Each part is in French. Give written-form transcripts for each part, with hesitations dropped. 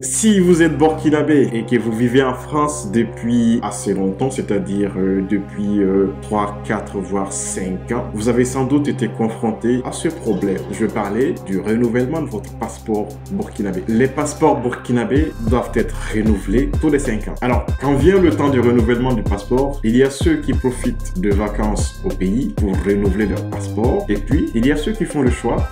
Si vous êtes burkinabé et que vous vivez en France depuis assez longtemps, c'est-à-dire depuis 3, 4, voire 5 ans, vous avez sans doute été confronté à ce problème. Je veux parler du renouvellement de votre passeport burkinabé. Les passeports burkinabés doivent être renouvelés tous les 5 ans. Alors, quand vient le temps du renouvellement du passeport, il y a ceux qui profitent de vacances au pays pour renouveler leur passeport. Et puis, il y a ceux qui font le choix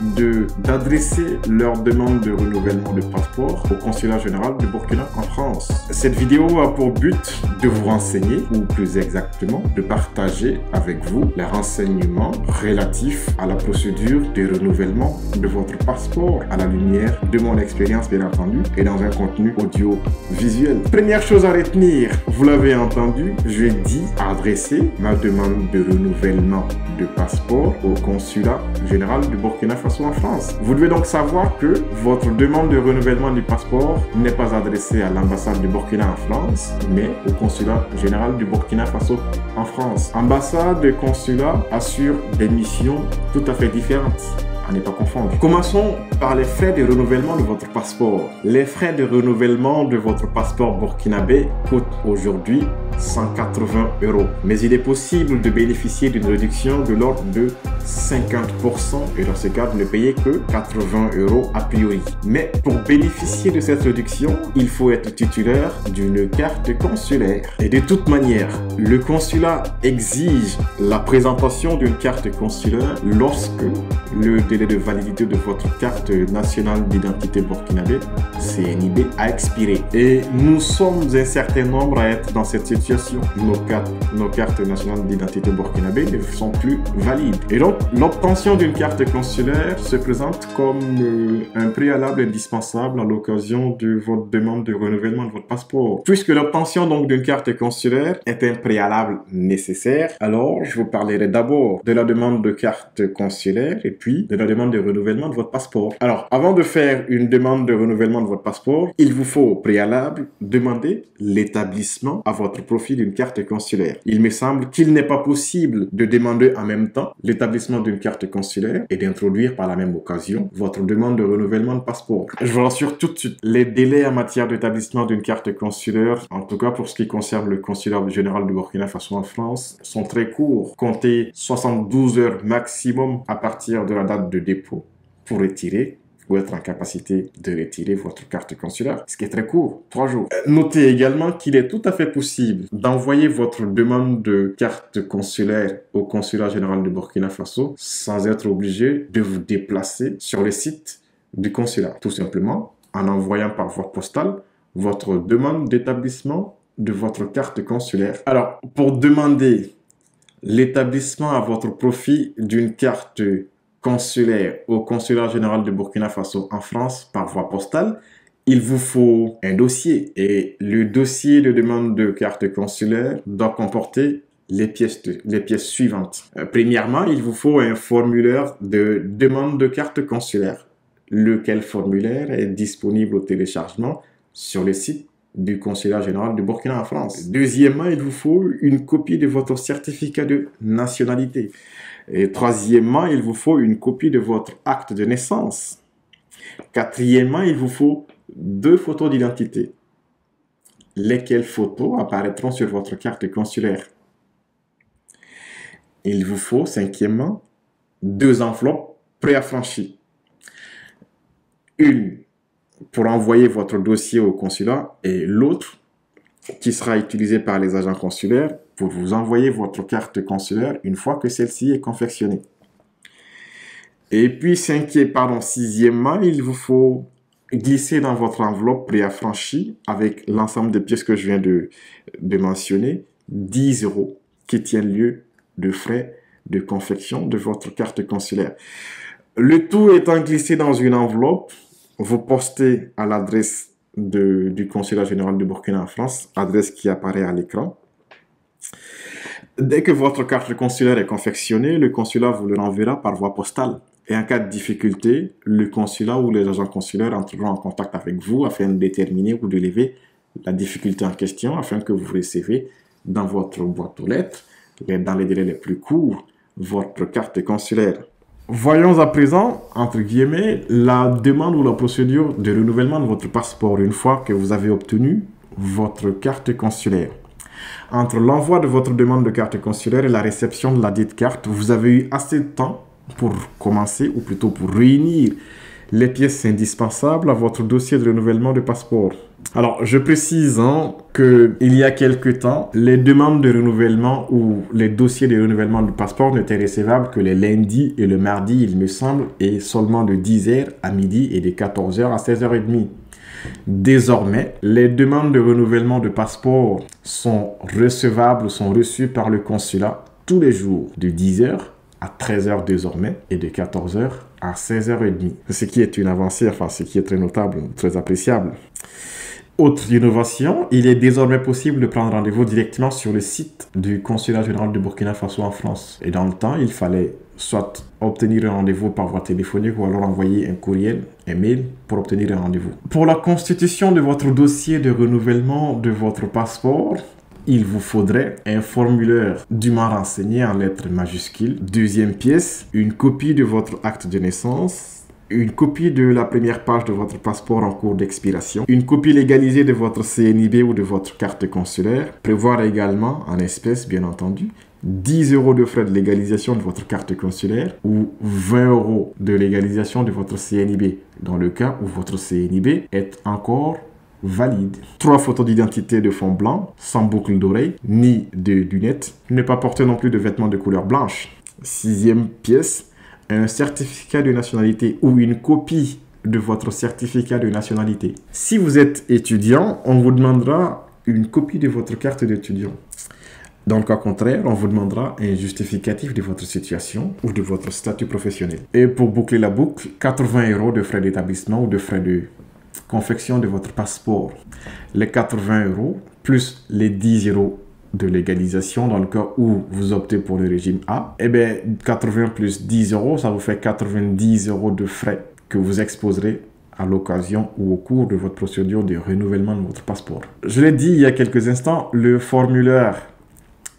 d'adresser leur demande de renouvellement de passeport au consulat général du Burkina en France. Cette vidéo a pour but de vous renseigner, ou plus exactement, de partager avec vous les renseignements relatifs à la procédure de renouvellement de votre passeport à la lumière de mon expérience, bien entendu, et dans un contenu audio-visuel. Première chose à retenir, vous l'avez entendu, je dis adresser ma demande de renouvellement de passeport au consulat général du Burkina Faso en France. Vous devez donc savoir que votre demande de renouvellement du passeport n'est pas adressée à l'ambassade du Burkina en France, mais au consulat général du Burkina Faso en France. Ambassade et consulat assurent des missions tout à fait différentes. À ne pas confondre. Commençons par les frais de renouvellement de votre passeport. Les frais de renouvellement de votre passeport burkinabé coûtent aujourd'hui 180 €. Mais il est possible de bénéficier d'une réduction de l'ordre de 50% et dans ce cas, vous ne payez que 80 € a priori. Mais pour bénéficier de cette réduction, il faut être titulaire d'une carte consulaire. Et de toute manière, le consulat exige la présentation d'une carte consulaire lorsque le délai de validité de votre carte nationale d'identité burkinabé, CNIB, a expiré. Et nous sommes un certain nombre à être dans cette situation. Nos cartes nationales d'identité burkinabé ne sont plus valides. Et donc, l'obtention d'une carte consulaire se présente comme un préalable indispensable à l'occasion de votre demande de renouvellement de votre passeport. Puisque l'obtention donc d'une carte consulaire est un préalable nécessaire, alors je vous parlerai d'abord de la demande de carte consulaire et puis de la demande de renouvellement de votre passeport. Alors, avant de faire une demande de renouvellement de votre passeport, il vous faut au préalable demander l'établissement à votre profit d'une carte consulaire. Il me semble qu'il n'est pas possible de demander en même temps l'établissement d'une carte consulaire et d'introduire par la même occasion votre demande de renouvellement de passeport. Je vous rassure tout de suite, les délais en matière d'établissement d'une carte consulaire, en tout cas pour ce qui concerne le consulat général du Burkina Faso en France, sont très courts. Comptez 72 heures maximum à partir de la date de dépôt pour retirer ou être en capacité de retirer votre carte consulaire, ce qui est très court, 3 jours. Notez également qu'il est tout à fait possible d'envoyer votre demande de carte consulaire au consulat général de Burkina Faso sans être obligé de vous déplacer sur le site du consulat. Tout simplement en envoyant par voie postale votre demande d'établissement de votre carte consulaire. Alors, pour demander l'établissement à votre profit d'une carte consulaire au consulat général de Burkina Faso en France par voie postale, il vous faut un dossier et le dossier de demande de carte consulaire doit comporter les pièces suivantes. Premièrement, il vous faut un formulaire de demande de carte consulaire, lequel formulaire est disponible au téléchargement sur le site du consulat général du Burkina en France. Deuxièmement, il vous faut une copie de votre certificat de nationalité. Et troisièmement, il vous faut une copie de votre acte de naissance. Quatrièmement, il vous faut 2 photos d'identité, lesquelles photos apparaîtront sur votre carte consulaire. Il vous faut, cinquièmement, 2 enveloppes préaffranchies. Une pour envoyer votre dossier au consulat et l'autre qui sera utilisée par les agents consulaires pour vous envoyer votre carte consulaire une fois que celle-ci est confectionnée. Et puis, sixièmement, il vous faut glisser dans votre enveloppe préaffranchie avec l'ensemble des pièces que je viens de mentionner, 10 € qui tiennent lieu de frais de confection de votre carte consulaire. Le tout étant glissé dans une enveloppe, vous postez à l'adresse du consulat général du Burkina en France, adresse qui apparaît à l'écran. Dès que votre carte consulaire est confectionnée, le consulat vous le renverra par voie postale. Et en cas de difficulté, le consulat ou les agents consulaires entreront en contact avec vous afin de déterminer ou de lever la difficulté en question afin que vous receviez dans votre boîte aux lettres, dans les délais les plus courts, votre carte consulaire. Voyons à présent, entre guillemets, la demande ou la procédure de renouvellement de votre passeport une fois que vous avez obtenu votre carte consulaire. Entre l'envoi de votre demande de carte consulaire et la réception de la dite carte, vous avez eu assez de temps pour commencer, ou plutôt pour réunir les pièces indispensables à votre dossier de renouvellement de passeport. Alors, je précise qu'il y a quelque temps, les demandes de renouvellement ou les dossiers de renouvellement de passeport n'étaient recevables que les lundis et le mardi, il me semble, et seulement de 10h à midi et de 14h à 16h30. Désormais, les demandes de renouvellement de passeport sont recevables, sont reçues par le consulat tous les jours de 10h à 13h désormais et de 14h à 16h30. Ce qui est une avancée, enfin ce qui est très notable, très appréciable. Autre innovation, il est désormais possible de prendre rendez-vous directement sur le site du consulat général de Burkina Faso en France. Et dans le temps, il fallait soit obtenir un rendez-vous par voie téléphonique ou alors envoyer un courriel, un mail pour obtenir un rendez-vous. Pour la constitution de votre dossier de renouvellement de votre passeport, il vous faudrait un formulaire dûment renseigné en lettres majuscules. Deuxième pièce, une copie de votre acte de naissance. Une copie de la première page de votre passeport en cours d'expiration, une copie légalisée de votre CNIB ou de votre carte consulaire, prévoir également, en espèces bien entendu, 10 € de frais de légalisation de votre carte consulaire ou 20 € de légalisation de votre CNIB, dans le cas où votre CNIB est encore valide. 3 photos d'identité de fond blanc, sans boucle d'oreille, ni de lunettes. Ne pas porter non plus de vêtements de couleur blanche. 6e pièce, un certificat de nationalité ou une copie de votre certificat de nationalité. Si vous êtes étudiant, on vous demandera une copie de votre carte d'étudiant. Dans le cas contraire, on vous demandera un justificatif de votre situation ou de votre statut professionnel. Et pour boucler la boucle, 80 € de frais d'établissement ou de frais de confection de votre passeport. Les 80 € plus les 10 € de légalisation dans le cas où vous optez pour le régime A, eh bien 80 plus 10 €, ça vous fait 90 € de frais que vous exposerez à l'occasion ou au cours de votre procédure de renouvellement de votre passeport. Je l'ai dit il y a quelques instants, le formulaire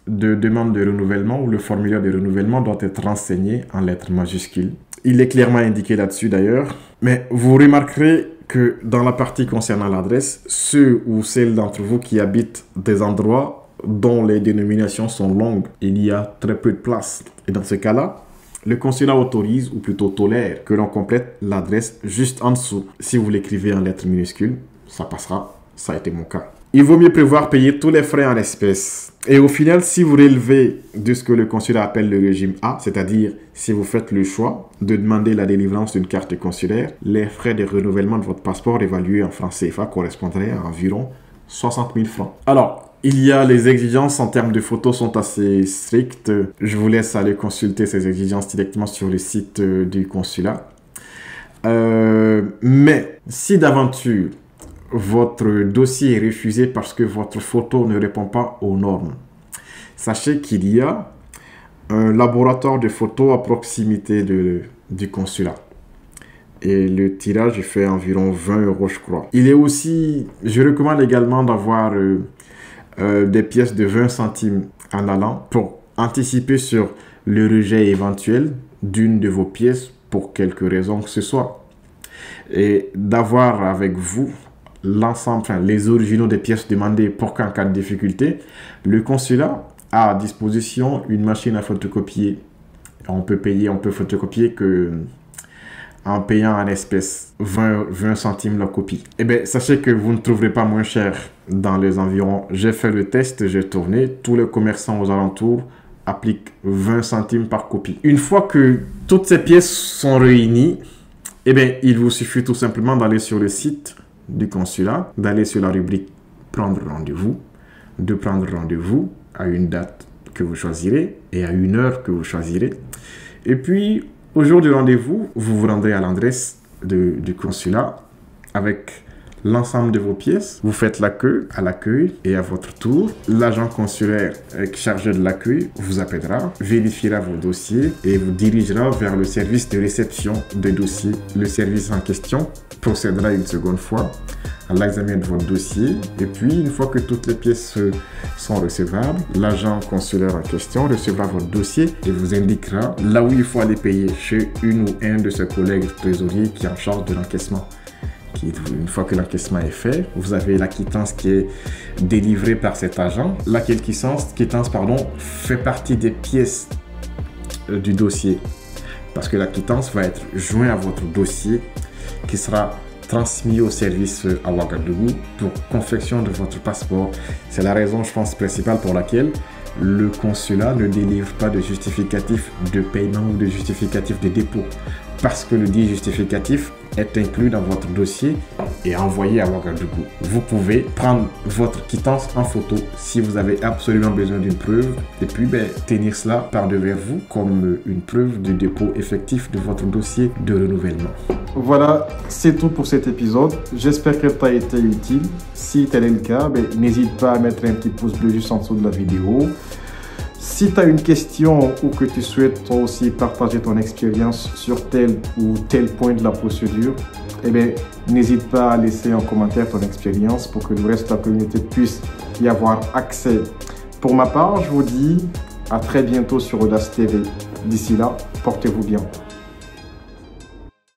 de demande de renouvellement ou le formulaire de renouvellement doit être renseigné en lettres majuscules. Il est clairement indiqué là-dessus d'ailleurs, mais vous remarquerez que dans la partie concernant l'adresse, ceux ou celles d'entre vous qui habitent des endroits dont les dénominations sont longues, il y a très peu de place. Et dans ce cas-là, le consulat autorise, ou plutôt tolère, que l'on complète l'adresse juste en dessous. Si vous l'écrivez en lettres minuscules, ça passera. Ça a été mon cas. Il vaut mieux prévoir payer tous les frais en espèces. Et au final, si vous relevez de ce que le consulat appelle le régime A, c'est-à-dire si vous faites le choix de demander la délivrance d'une carte consulaire, les frais de renouvellement de votre passeport évalués en francs CFA correspondraient à environ 60 000 francs. Alors, il y a les exigences en termes de photos sont assez strictes. Je vous laisse aller consulter ces exigences directement sur le site du consulat. Mais si d'aventure votre dossier est refusé parce que votre photo ne répond pas aux normes, sachez qu'il y a un laboratoire de photos à proximité du consulat. Et le tirage fait environ 20 € je crois. Il est aussi, je recommande également d'avoir des pièces de 20 centimes en allant pour anticiper sur le rejet éventuel d'une de vos pièces pour quelque raison que ce soit. Et d'avoir avec vous l'ensemble, enfin, les originaux des pièces demandées pour qu'en cas de difficulté, le consulat a à disposition une machine à photocopier. On peut photocopier que en payant en espèces 20 centimes la copie. Eh bien, sachez que vous ne trouverez pas moins cher dans les environs. J'ai fait le test, j'ai tourné. Tous les commerçants aux alentours appliquent 20 centimes par copie. Une fois que toutes ces pièces sont réunies, eh bien, il vous suffit tout simplement d'aller sur le site du consulat, d'aller sur la rubrique « Prendre rendez-vous », de prendre rendez-vous à une date que vous choisirez et à une heure que vous choisirez. Et puis, au jour du rendez-vous, vous vous rendrez à l'adresse du consulat avec l'ensemble de vos pièces. Vous faites la queue à l'accueil et à votre tour, l'agent consulaire chargé de l'accueil vous appellera, vérifiera vos dossiers et vous dirigera vers le service de réception des dossiers. Le service en question procédera une seconde fois à l'examen de votre dossier. Et puis, une fois que toutes les pièces sont recevables, l'agent consulaire en question recevra votre dossier et vous indiquera là où il faut aller payer chez une ou un de ses collègues trésoriers qui est en charge de l'encaissement. Une fois que l'encaissement est fait, vous avez la quittance qui est délivrée par cet agent. La quittance fait partie des pièces du dossier parce que la quittance va être jointe à votre dossier qui sera transmis au service à Ouagadougou pour confection de votre passeport. C'est la raison, je pense, principale pour laquelle le consulat ne délivre pas de justificatif de paiement ou de justificatif de dépôt parce que le dit justificatif est inclus dans votre dossier et envoyé à Ouagadougou. Vous pouvez prendre votre quittance en photo si vous avez absolument besoin d'une preuve et puis tenir cela par devers vous comme une preuve du dépôt effectif de votre dossier de renouvellement. Voilà, c'est tout pour cet épisode. J'espère que ça a été utile. Si tel est le cas, n'hésite pas à mettre un petit pouce bleu juste en dessous de la vidéo. Si tu as une question ou que tu souhaites toi aussi partager ton expérience sur tel ou tel point de la procédure, n'hésite pas à laisser en commentaire ton expérience pour que le reste de la communauté puisse y avoir accès. Pour ma part, je vous dis à très bientôt sur Audace TV. D'ici là, portez-vous bien.